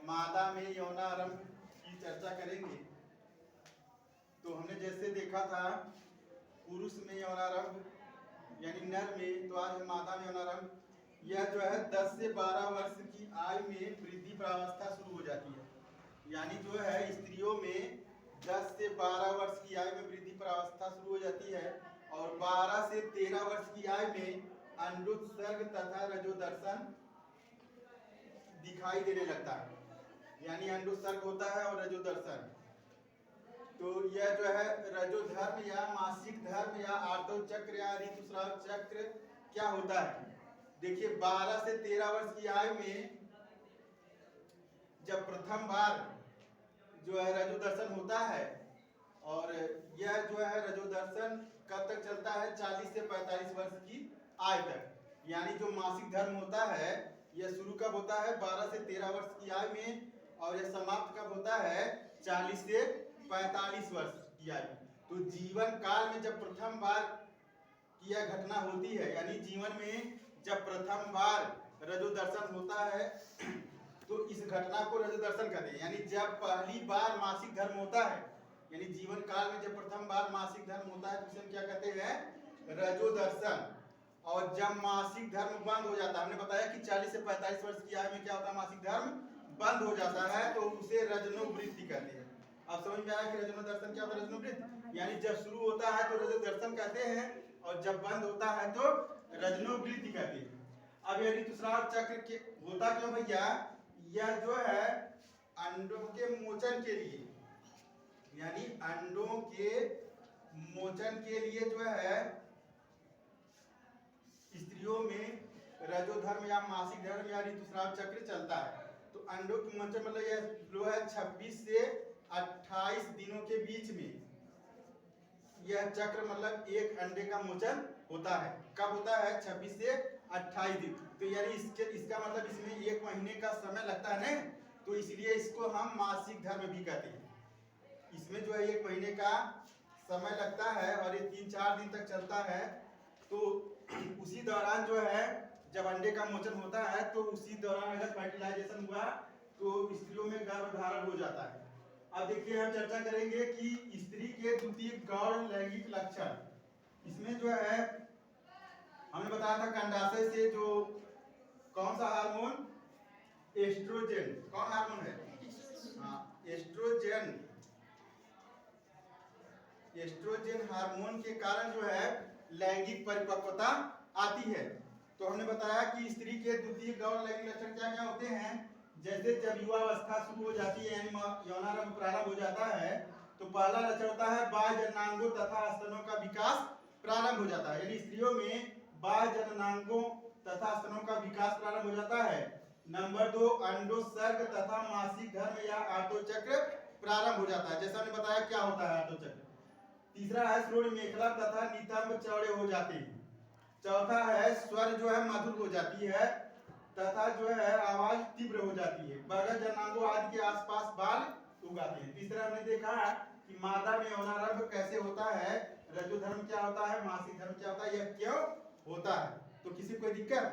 मादा में यौनारंभ की चर्चा करेंगे। तो हमने जैसे देखा था पुरुष में यौनारंभ यानी नर में, तो आज मादा में यौनारंभ। यह जो है 10 से 12 वर्ष की आयु में वृद्धि प्रावस्था शुरू हो जाती है। यानी जो है स्त्रियों में 10 से 12 वर्ष की आयु में वृद्धि प्रावस्था शुरू हो जाती है और 12 से 13 वर्ष की आयु में अंडोत्सर्ग तथा रजोदर्शन दिखाई देने लगता है। यानी अंडोत्सर्ग होता है और रजोदर्शन। तो यह जो है रजोधर्म या मासिक धर्म या आर्तव चक्र या ऋतुस्राव चक्र क्या होता है। देखिए 12 से 13 वर्ष की आयु में जब प्रथम बार जो है रजोदर्शन होता है, और यह जो है रजोदर्शन कब तक चलता है, 40 से 45 वर्ष की आयु तक। यानी जो मासिक धर्म होता है यह शुरू कब होता है, 12 से 13 वर्ष की आयु में, और यह समाप्त कब होता है, 40 से 45 वर्ष की आयु। तो जीवन काल में जब प्रथम बार की यह घटना होती है, यानी जीवन में जब प्रथम बार रजोदर्शन होता है तो इस घटना को रजोदर्शन कहते हैं। यानी जब पहली बार मासिक धर्म होता है, यानी जीवन काल में जब प्रथम बार मासिक धर्म होता है तो उसे हम क्या कहते हैं, रजोदर्शन। और जब मासिक धर्म बंद हो जाता है, हमने बताया कि 40 से 45 वर्ष की आयु में क्या होता है, मासिक धर्म बंद हो जाता है, तो उसे रजनोवृत्ति कहते हैं। अब समझ में आया कि रजनोदर्शन क्या होता है, रजनोवृत्ति। यानी जब शुरू होता है तो रजोदर्शन कहते हैं और जब बंद होता है तो रजनोवृत्ति कहते हैं। अब यह ऋतुस्राव चक्र के होता क्यों भैया, यह जो है अंडों के मोचन के लिए, यानी अंडों के मोचन के लिए जो है स्त्रियों में रजोधर्म या मासिक धर्म या ऋतुस्राव चक्र चलता है। तो अंडों के मोचन मतलब यह जो है 26 से 28 दिनों के बीच में यह चक्र मतलब एक अंडे का मोचन होता है। कब होता है, 26 से 28 दिन। तो यानी इसका मतलब इसमें 1 महीने का समय लगता है ना, तो इसलिए इसको हम मासिक धर्म भी कहते हैं। इसमें जो है 1 महीने का समय लगता है और ये 3-4 दिन तक चलता है। तो उसी दौरान जो है जब अंडे का मोचन होता है तो उसी दौरान अगर फर्टिलाइजेशन हुआ तो स्त्रियों में गर्भधारण हो जाता है। अब देखिए हम चर्चा करेंगे कि स्त्री के द्वितीय गौण लैंगिक लक्षण। इसमें जो है हमने बताया था कंडाशय से जो कौन सा हार्मोन, एस्ट्रोजन, कौन हार्मोन है, हाँ एस्ट्रोजन। एस्ट्रोजन हार्मोन के कारण जो है लैंगिक परिपक्वता आती है। तो हमने बताया कि स्त्री के द्वितीय गौण लैंगिक लक्षण क्या क्या होते हैं। जैसे जब युवावस्था शुरू हो जाती है यानी यौनारंभ प्रारंभ हो जाता है, तो पहला लक्षण होता है बाह्य जननांगों तथा स्तनों का विकास प्रारंभ हो जाता है। यानी स्त्रियों में बाह्य जननांगों तथा स्तनों का विकास प्रारंभ हो जाता है। नंबर 2, अंडोत्सर्ग तथा मासिक धर्म या आर्तव चक्र प्रारंभ हो जाता है। जैसा हमने बताया क्या होता है आर्तव चक्र। तीसरा है श्रोण मेखला तथा नितंब चौड़े हो जाते हैं। चौथा है स्वर जो है मधुर हो जाती है तथा जो है आवाज तीव्र हो जाती है। बगल जननांगों आदि के आसपास बाल उगाते हैं। तीसरा हमने देखा कि मादा में यौनारंभ कैसे होता है, रजोधर्म क्या होता है, मासिक धर्म क्या होता है, यह क्यों होता है। तो किसी को दिक्कत